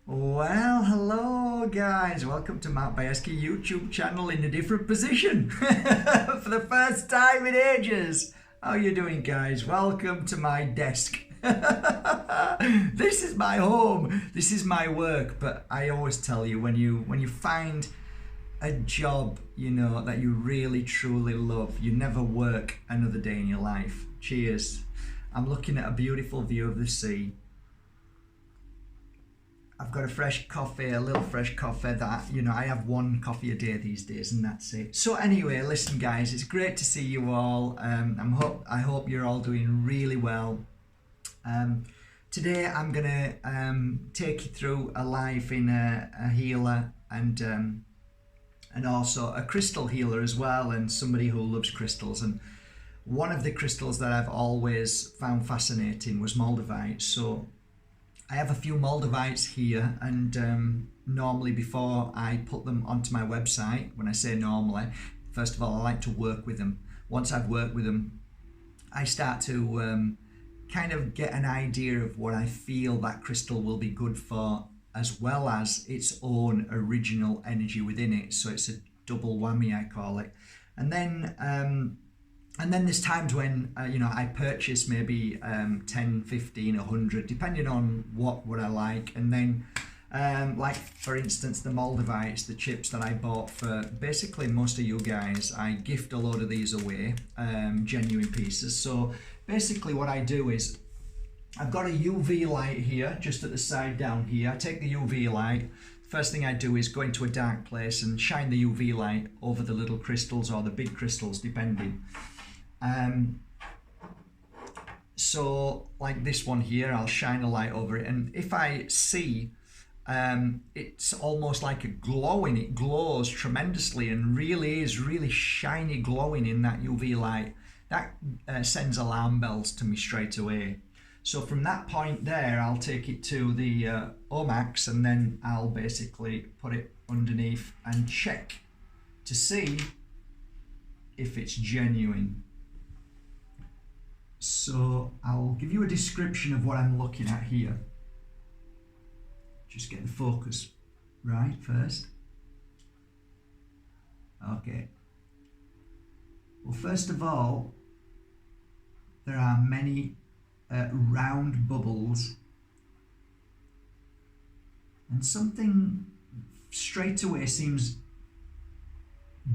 Well, hello guys. Welcome to Mark Bajerski YouTube channel in a different position for the first time in ages. How are you doing, guys? Welcome to my desk. This is my home. This is my work. But I always tell you, when you find a job, that you really truly love, you never work another day in your life. Cheers. I'm looking at a beautiful view of the sea. I've got a little fresh coffee that, I have one coffee a day these days and that's it. So anyway, listen guys, it's great to see you all. I hope you're all doing really well. Today I'm gonna take you through a life in a healer and also a crystal healer as well, and somebody who loves crystals. And one of the crystals that I've always found fascinating was Moldavite. So I have a few Moldavites here, and normally before I put them onto my website, when I say normally, first of all, I like to work with them. Once I've worked with them, I start to kind of get an idea of what I feel that crystal will be good for, as well as its own original energy within it. So it's a double whammy, I call it. And then there's times when, I purchase maybe 10, 15, 100, depending on what I like. And then, like, for instance, the Moldavites, the chips that I bought for basically most of you guys, I gift a load of these away, genuine pieces. So basically what I do is, I've got a UV light here, just at the side down here. I take the UV light. First thing I do is go into a dark place and shine the UV light over the little crystals or the big crystals, depending. So like this one here, I'll shine a light over it, and if I see it's almost like a glowing, it glows tremendously and really is really shiny glowing in that UV light, that sends alarm bells to me straight away. So from that point there, I'll take it to the Omax, and then I'll basically put it underneath and check to see if it's genuine. So I'll give you a description of what I'm looking at here. Just get the focus right first. Okay. Well, first of all, there are many round bubbles, and something straight away seems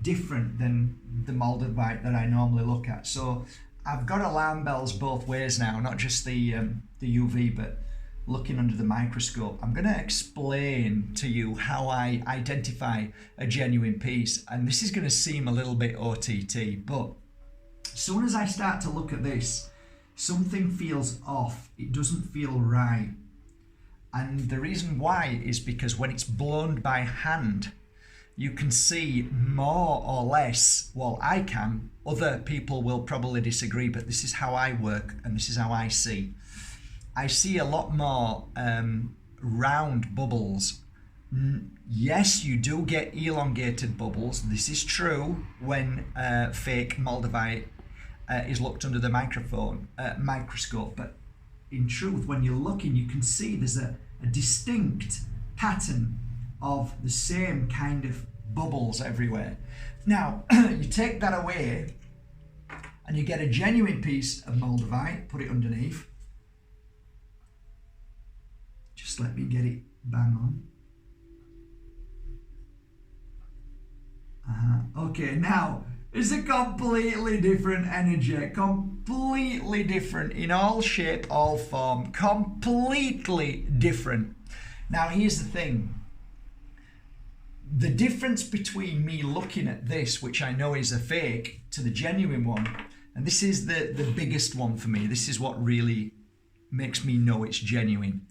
different than the Moldavite that I normally look at. So I've got alarm bells both ways now, not just the UV, but looking under the microscope. I'm going to explain to you how I identify a genuine piece, and this is going to seem a little bit OTT, but as soon as I start to look at this, something feels off. It doesn't feel right. And the reason why is because when it's blown by hand, you can see more or less, well, I can, other people will probably disagree, but this is how I work and this is how I see. I see a lot more round bubbles. Yes, you do get elongated bubbles. This is true when fake Moldavite is looked under the microscope, but in truth, when you're looking, you can see there's a distinct pattern of the same kind of bubbles everywhere. Now, you take that away and you get a genuine piece of Moldavite, put it underneath. Just let me get it bang on. Okay, now it's a completely different energy, completely different in all shape, all form, completely different. Now here's the thing. The difference between me looking at this, which I know is a fake, to the genuine one, and this is the biggest one for me, this is what really makes me know it's genuine.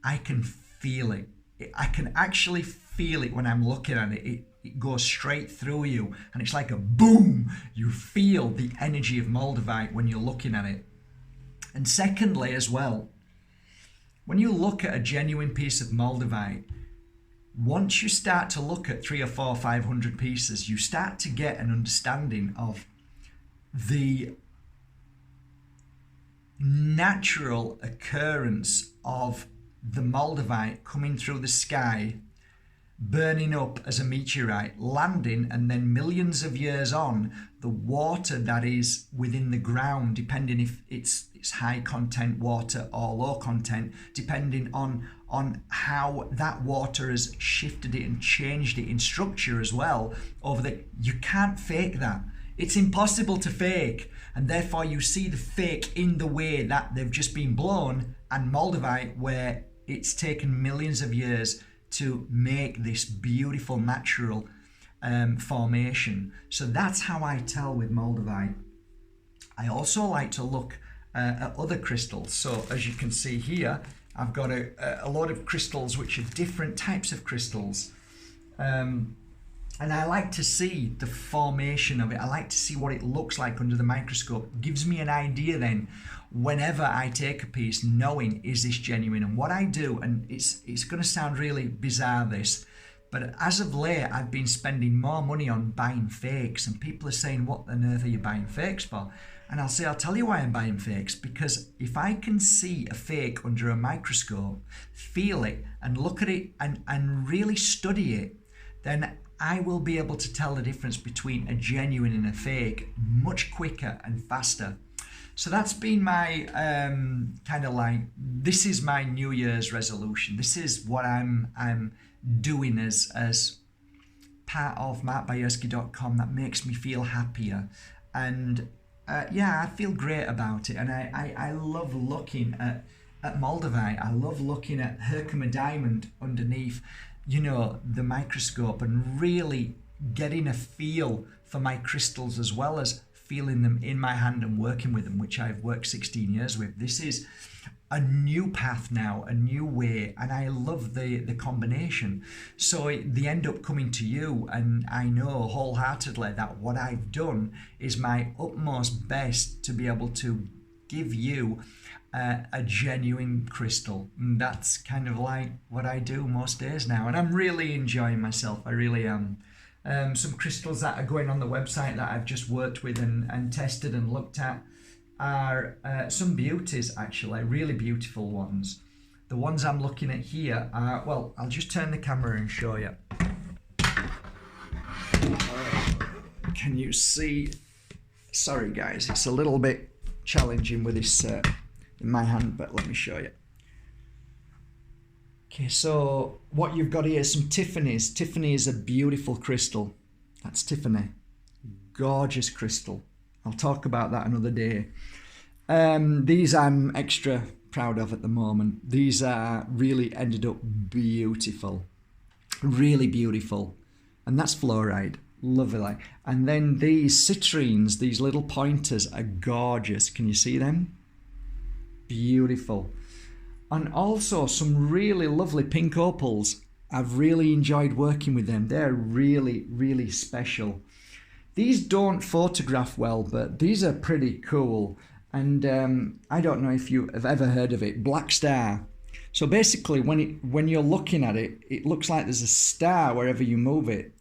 I can feel it. I can actually feel it when I'm looking at it. It goes straight through you, and it's like a boom. You feel the energy of Moldavite when you're looking at it. And secondly as well, when you look at a genuine piece of Moldavite, once you start to look at 300 or 400 or 500 pieces, you start to get an understanding of the natural occurrence of the Moldavite coming through the sky, burning up as a meteorite, landing, and then millions of years on, the water that is within the ground, depending if it's high content water or low content, depending on how that water has shifted it and changed it in structure as well you can't fake that. It's impossible to fake, and therefore you see the fake in the way that they've just been blown, and Moldavite where it's taken millions of years to make this beautiful natural formation. So that's how I tell with Moldavite. I also like to look at other crystals. So as you can see here, I've got a lot of crystals which are different types of crystals. And I like to see the formation of it. I like to see what it looks like under the microscope. It gives me an idea then whenever I take a piece, knowing is this genuine. And what I do, and it's going to sound really bizarre this, but as of late I've been spending more money on buying fakes, and people are saying, what on earth are you buying fakes for? And I'll say, I'll tell you why I'm buying fakes, because if I can see a fake under a microscope, feel it and look at it and really study it, then I will be able to tell the difference between a genuine and a fake much quicker and faster. So that's been my kind of like, this is my New Year's resolution. This is what I'm doing as part of markbajerski.com that makes me feel happier. And yeah, I feel great about it. And I love looking at Moldavite. I love looking at Herkimer diamond underneath, you know, the microscope, and really getting a feel for my crystals as well as feeling them in my hand and working with them, which I've worked 16 years with. This is a new path now, a new way, and I love the combination. So they end up coming to you, and I know wholeheartedly that what I've done is my utmost best to be able to give you a genuine crystal. And that's kind of like what I do most days now, and I'm really enjoying myself. I really am. Some crystals that are going on the website that I've just worked with and tested and looked at are some beauties, actually, really beautiful ones. The ones I'm looking at here are, well, I'll just turn the camera and show you. Can you see? Sorry guys, it's a little bit challenging with this in my hand, but let me show you. Okay, so what you've got here is some Tiffany's. Tiffany is a beautiful crystal. That's Tiffany. Gorgeous crystal. I'll talk about that another day. These I'm extra proud of at the moment. These are really ended up beautiful. Really beautiful. And that's fluoride. Lovely. And then these citrines, these little pointers, are gorgeous. Can you see them? Beautiful. And also some really lovely pink opals. I've really enjoyed working with them. They're really, really special. These don't photograph well, but these are pretty cool. And I don't know if you have ever heard of it, Black Star. So basically, when you're looking at it, it looks like there's a star wherever you move it.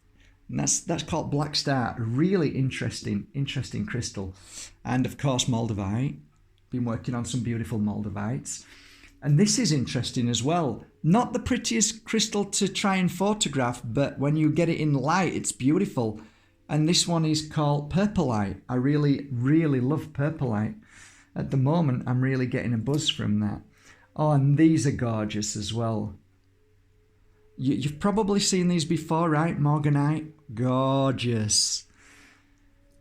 And that's called Black Star. Really interesting crystal. And of course, Moldavite. Been working on some beautiful Moldavites. And this is interesting as well. Not the prettiest crystal to try and photograph, but when you get it in light, it's beautiful. And this one is called Purpleite. I really, really love Purpleite. At the moment, I'm really getting a buzz from that. Oh, and these are gorgeous as well. You've probably seen these before, right? Morganite. Gorgeous.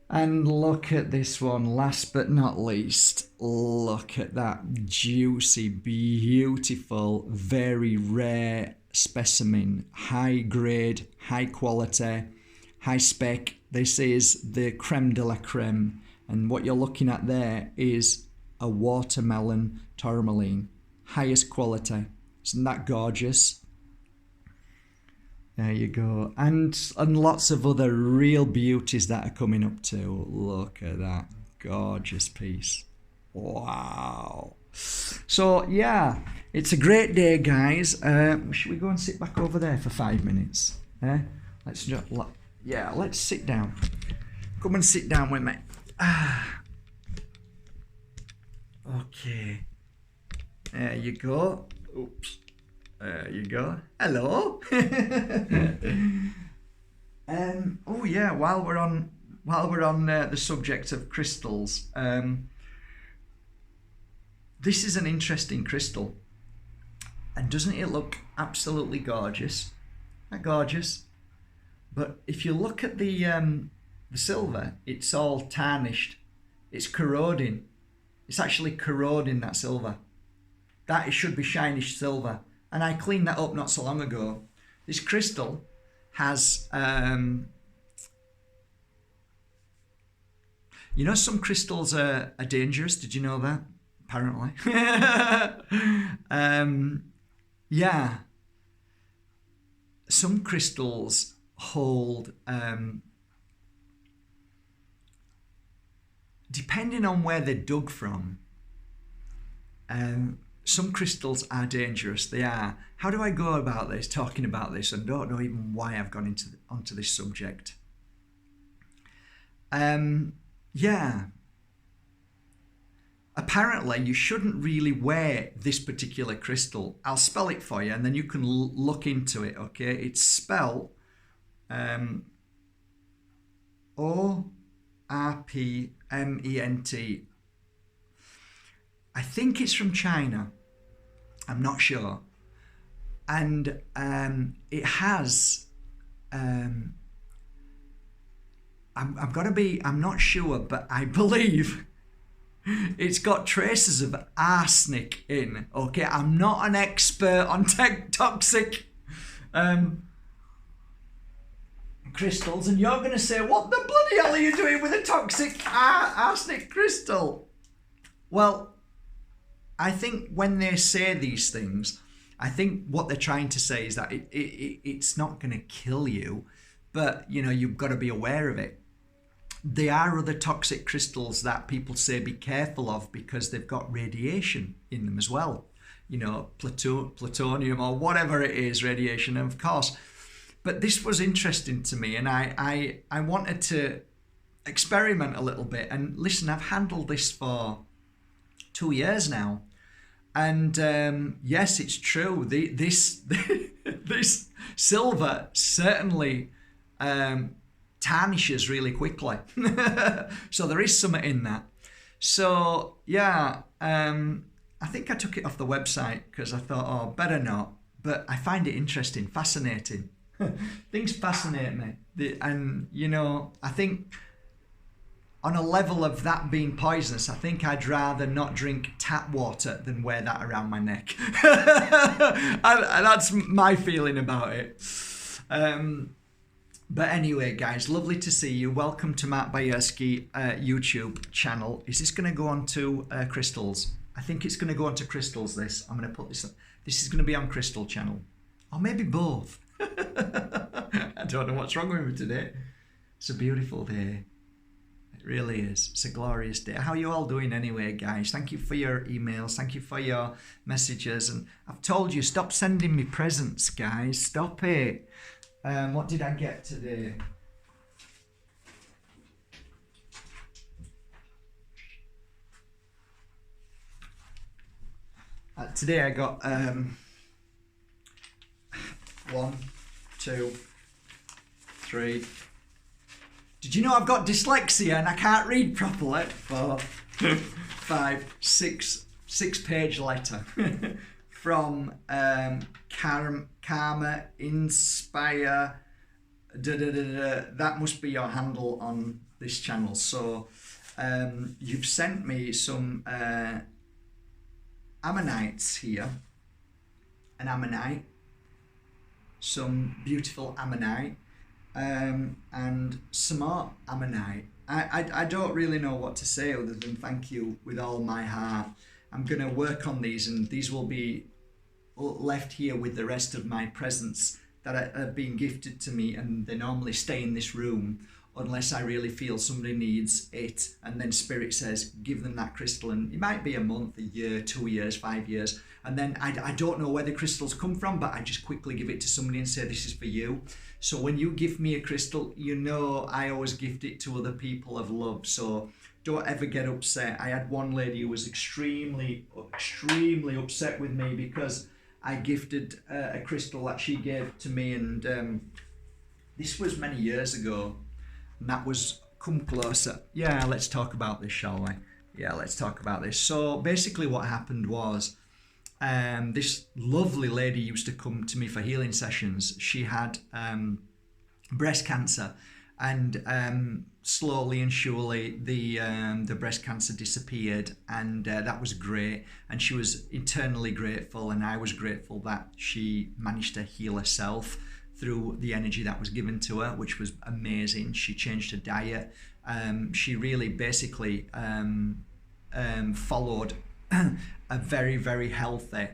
And look at this one, last but not least. Look at that juicy, beautiful, very rare specimen. High grade, high quality, high spec. This is the creme de la creme. And what you're looking at there is a watermelon tourmaline. Highest quality. Isn't that gorgeous? There you go. And lots of other real beauties that are coming up too. Look at that gorgeous piece. Wow. So yeah, it's a great day, guys. Should we go and sit back over there for 5 minutes? Let's just, yeah, let's sit down. Come and sit down with me. Okay. There you go. Oops. There you go. Hello. Oh yeah. While we're on the subject of crystals, this is an interesting crystal, and doesn't it look absolutely gorgeous? Not gorgeous, but if you look at the silver, it's all tarnished. It's corroding. It's actually corroding, that silver. That it should be shiny silver. And I cleaned that up not so long ago. This crystal has, you know, some crystals are dangerous. Did you know that? Apparently. Yeah. Some crystals hold, depending on where they're dug from, some crystals are dangerous. They are. How do I go about this, talking about this? I don't know even why I've gone onto this subject. Yeah. Apparently, you shouldn't really wear this particular crystal. I'll spell it for you, and then you can look into it, okay? It's spelled O-R-P-M-E-N-T. I think it's from China. I'm not sure. And it has... I'm not sure, but I believe... it's got traces of arsenic in, okay? I'm not an expert on toxic crystals, and you're going to say, what the bloody hell are you doing with a toxic arsenic crystal? Well, I think when they say these things, I think what they're trying to say is that it's not going to kill you, but, you know, you've got to be aware of it. There are other toxic crystals that people say be careful of because they've got radiation in them as well. You know, plutonium or whatever it is, radiation, of course. But this was interesting to me, and I wanted to experiment a little bit. And listen, I've handled this for 2 years now. And yes, it's true. This silver certainly... tarnishes really quickly. So there is something in that. So yeah, I think I took it off the website because I thought, oh, better not. But I find it interesting, fascinating. Things fascinate me. And, you know, I think on a level of that being poisonous, I think I'd rather not drink tap water than wear that around my neck. And that's my feeling about it. But anyway, guys, lovely to see you. Welcome to Mark Bajerski YouTube channel. Is this going to go on to crystals? I think it's going to go on to crystals, this. I'm going to put this... This is going to be on crystal channel. Or maybe both. I don't know what's wrong with me today. It's a beautiful day. It really is. It's a glorious day. How are you all doing anyway, guys? Thank you for your emails. Thank you for your messages. And I've told you, stop sending me presents, guys. Stop it. What did I get today? Today I got 1, 2, 3. Did you know I've got dyslexia and I can't read properly? 4, 5, 6 page letter from Karma Inspire. That must be your handle on this channel. So you've sent me some ammonites here. An ammonite. Some beautiful ammonite. And some more ammonite. I don't really know what to say other than thank you with all my heart. I'm going to work on these, and these will be left here with the rest of my presents that have been gifted to me, and they normally stay in this room unless I really feel somebody needs it, and then Spirit says give them that crystal, and it might be a month, a year, 2 years, 5 years, and then I don't know where the crystals come from, but I just quickly give it to somebody and say this is for you. So when you give me a crystal, you know I always gift it to other people of love, so don't ever get upset. I had one lady who was extremely upset with me because I gifted a crystal that she gave to me, and this was many years ago, and that was Come Closer. Yeah, let's talk about this, shall we? Yeah, let's talk about this. So basically what happened was, this lovely lady used to come to me for healing sessions. She had breast cancer, and slowly and surely the breast cancer disappeared, and that was great. And she was eternally grateful, and I was grateful that she managed to heal herself through the energy that was given to her, which was amazing. She changed her diet. She really basically followed a very, very healthy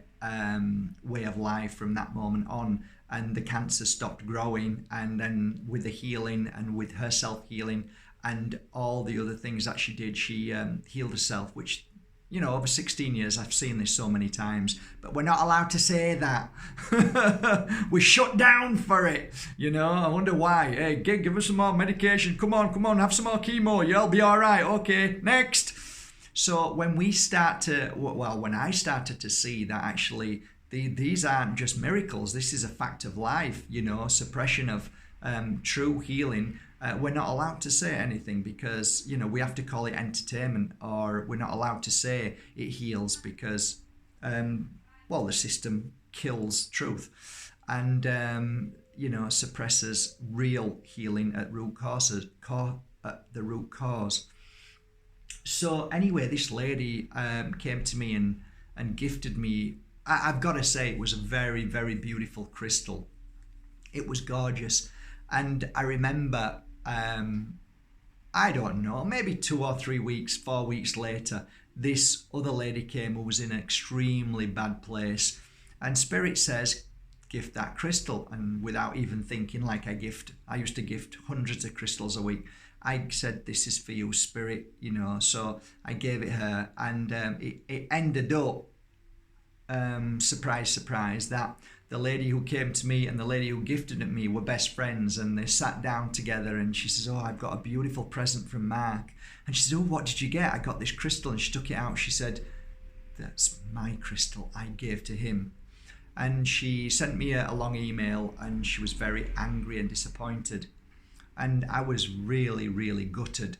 way of life from that moment on, and the cancer stopped growing. And then with the healing and with her self-healing and all the other things that she did, she healed herself, which, you know, over 16 years, I've seen this so many times, but we're not allowed to say that. We're shut down for it, you know. I wonder why. Hey, give us some more medication. Come on, have some more chemo. You'll be all right. Okay, next. So when we start to, well, when I started to see that actually these aren't just miracles, this is a fact of life, you know, suppression of true healing. We're not allowed to say anything because, you know, we have to call it entertainment, or we're not allowed to say it heals because, well, the system kills truth and, you know, suppresses real healing at at the root cause. So anyway, this lady came to me and gifted me, I've got to say, it was a very, very beautiful crystal. It was gorgeous. And I remember, I don't know, maybe 2 or 3 weeks, 4 weeks later, this other lady came who was in an extremely bad place. And Spirit says, gift that crystal. And without even thinking, like I used to gift hundreds of crystals a week. I said, this is for you, Spirit, you know. So I gave it her, and it ended up, surprise, surprise, that the lady who came to me and the lady who gifted it me were best friends, and they sat down together, and she says, oh, I've got a beautiful present from Mark. And she said, oh, what did you get? I got this crystal. And she took it out. She said, that's my crystal I gave to him. And she sent me a long email, and she was very angry and disappointed. And I was really, really gutted.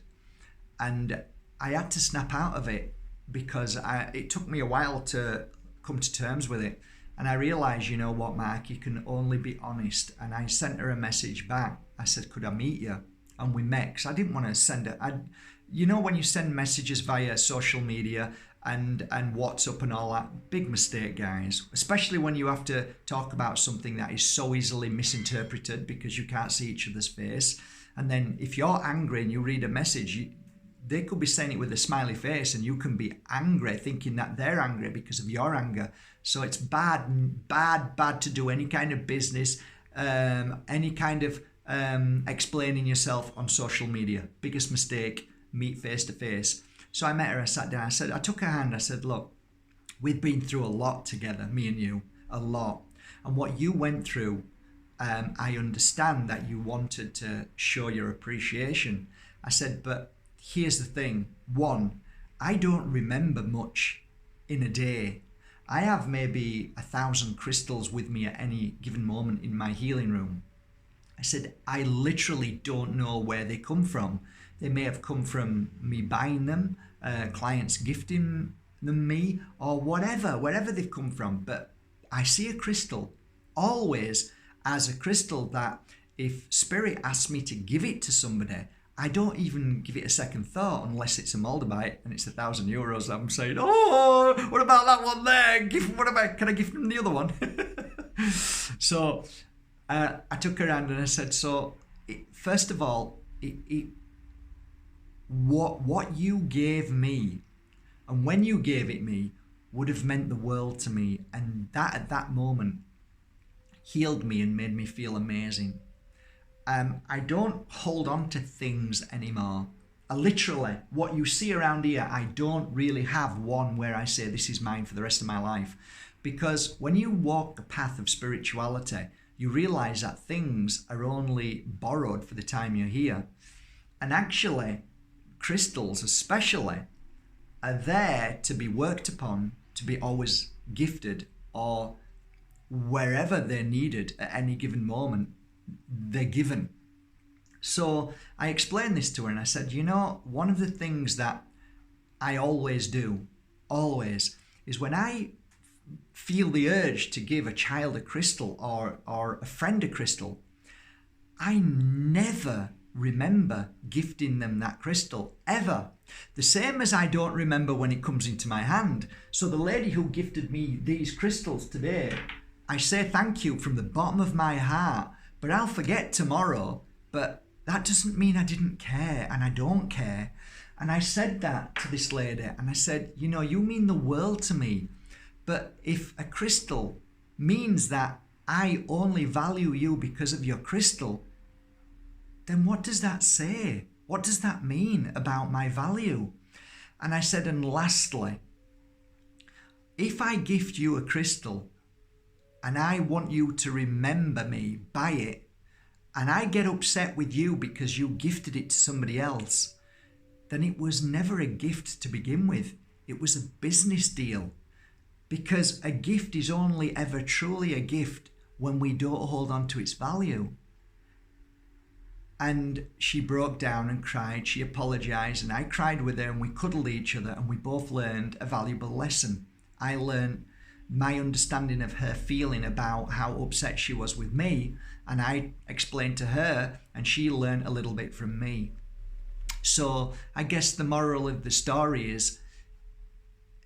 And I had to snap out of it because it took me a while to come to terms with it. And I realised, you know what, Mark, you can only be honest. And I sent her a message back. I said, could I meet you? And we met, because I didn't want to send it. You know, when you send messages via social media and WhatsApp and all that, big mistake, guys. Especially when you have to talk about something that is so easily misinterpreted because you can't see each other's face. And then if you're angry and you read a message, they could be saying it with a smiley face, and you can be angry thinking that they're angry because of your anger. So it's bad to do any kind of business, any kind of explaining yourself on social media. Biggest mistake, meet face to face. So I met her, I sat down, I took her hand, I said, look, we've been through a lot together, me and you, a lot. And what you went through, I understand that you wanted to show your appreciation. I said, but here's the thing. One, I don't remember much in a day. I have maybe 1,000 crystals with me at any given moment in my healing room. I said, I literally don't know where they come from. They may have come from me buying them, clients gifting them me, or wherever they've come from. But I see a crystal always as a crystal that if Spirit asks me to give it to somebody, I don't even give it a second thought unless it's a Moldavite and it's €1,000. I'm saying, oh, what about that one there? Can I gift them the other one? So I took her hand and I said, so first of all, what you gave me and when you gave it me would have meant the world to me, and that at that moment healed me and made me feel amazing. I don't hold on to things anymore. Literally, what you see around here, I don't really have one where I say this is mine for the rest of my life. Because when you walk the path of spirituality, you realize that things are only borrowed for the time you're here. And actually, crystals especially are there to be worked upon, to be always gifted or wherever they're needed at any given moment, they're given. So I explained this to her and I said, one of the things that I always do, is when I feel the urge to give a child a crystal or a friend a crystal, I never remember gifting them that crystal, ever. The same as I don't remember when it comes into my hand. So the lady who gifted me these crystals today, I say thank you from the bottom of my heart, but I'll forget tomorrow. But that doesn't mean I didn't care, and I don't care. And I said that to this lady, and I said, you mean the world to me. But if a crystal means that I only value you because of your crystal, then what does that say? What does that mean about my value? And I said, and lastly, if I gift you a crystal and I want you to remember me by it, and I get upset with you because you gifted it to somebody else, then it was never a gift to begin with. It was a business deal. Because a gift is only ever truly a gift when we don't hold on to its value. And she broke down and cried. She apologized, and I cried with her, and we cuddled each other, and we both learned a valuable lesson. I learned my understanding of her feeling about how upset she was with me, and I explained to her, and she learned a little bit from me. So I guess the moral of the story is,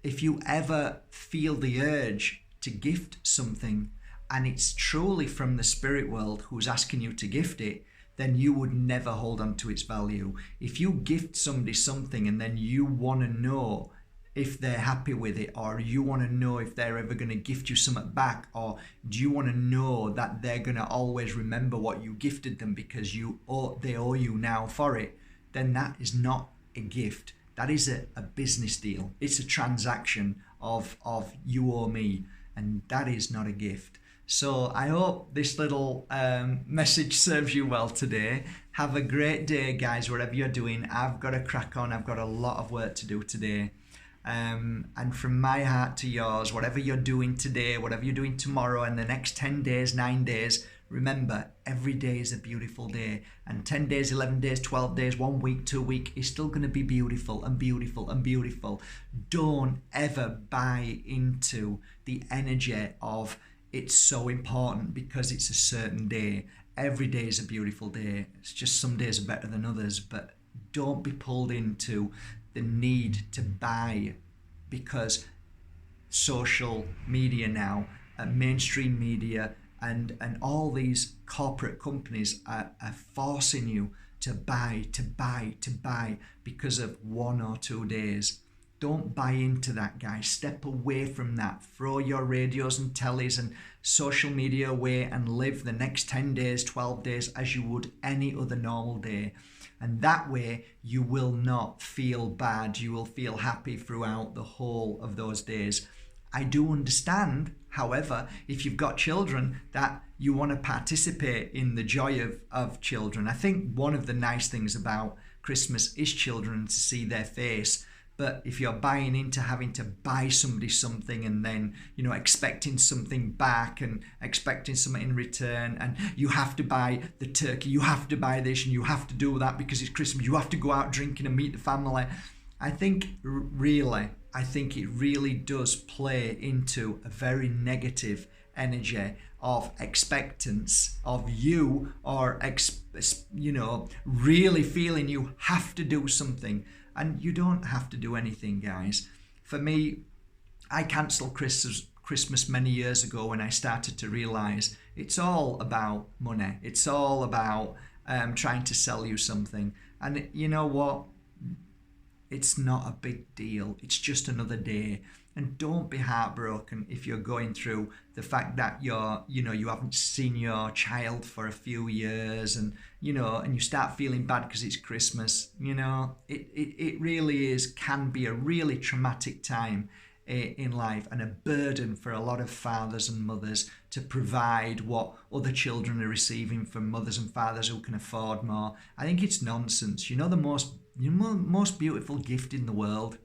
if you ever feel the urge to gift something and it's truly from the spirit world who's asking you to gift it, then you would never hold on to its value. If you gift somebody something and then you want to know if they're happy with it, or you want to know if they're ever going to gift you something back, or do you want to know that they're going to always remember what you gifted them because they owe you now for it, then that is not a gift. That is a business deal. It's a transaction of you owe me, and that is not a gift. So I hope this little message serves you well today. Have a great day, guys, whatever you're doing. I've got to crack on. I've got a lot of work to do today. And from my heart to yours, whatever you're doing today, whatever you're doing tomorrow, and the next 10 days, 9 days, remember, every day is a beautiful day. And 10 days, 11 days, 12 days, 1 week, 2 weeks is still going to be beautiful and beautiful and beautiful. Don't ever buy into the energy of it's so important because it's a certain day. Every day is a beautiful day. It's just some days are better than others. But don't be pulled into the need to buy, because social media now, mainstream media, and all these corporate companies are forcing you to buy because of 1 or 2 days. Don't buy into that, guys. Step away from that. Throw your radios and tellies and social media away and live the next 10 days, 12 days as you would any other normal day. And that way you will not feel bad. You will feel happy throughout the whole of those days. I do understand, however, if you've got children, that you want to participate in the joy of children. I think one of the nice things about Christmas is children, to see their face. But if you're buying into having to buy somebody something and then, expecting something back and expecting something in return, and you have to buy the turkey, you have to buy this and you have to do that because it's Christmas, you have to go out drinking and meet the family. I think it really does play into a very negative energy of expectance of you, or really feeling you have to do something. And you don't have to do anything, guys. For me, I cancelled Christmas many years ago when I started to realise it's all about money. It's all about trying to sell you something. And you know what? It's not a big deal. It's just another day. And don't be heartbroken if you're going through the fact that you haven't seen your child for a few years, and you start feeling bad because it's Christmas. It really can be a really traumatic time in life, and a burden for a lot of fathers and mothers to provide what other children are receiving from mothers and fathers who can afford more. I think it's nonsense. The most beautiful gift in the world,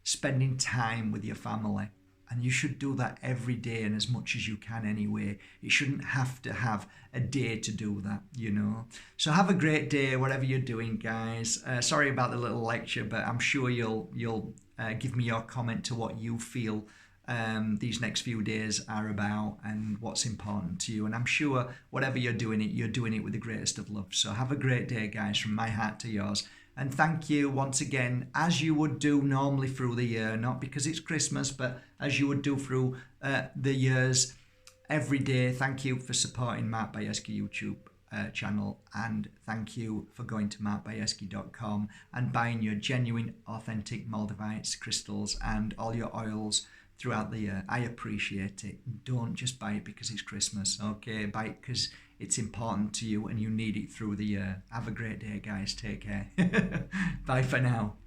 spending time with your family. And you should do that every day and as much as you can anyway. You shouldn't have to have a day to do that, you know. So have a great day, whatever you're doing, guys. Sorry about the little lecture, but I'm sure you'll give me your comment to what you feel these next few days are about and what's important to you. And I'm sure whatever you're doing it with the greatest of love. So have a great day, guys, from my heart to yours. And thank you once again, as you would do normally through the year, not because it's Christmas, but as you would do through the years, every day. Thank you for supporting Mark Bajerski YouTube channel, and thank you for going to markbajerski.com and buying your genuine, authentic Moldavites, crystals, and all your oils throughout the year. I appreciate it. Don't just buy it because it's Christmas, okay? Buy it because it's important to you and you need it through the year. Have a great day, guys. Take care. Bye for now.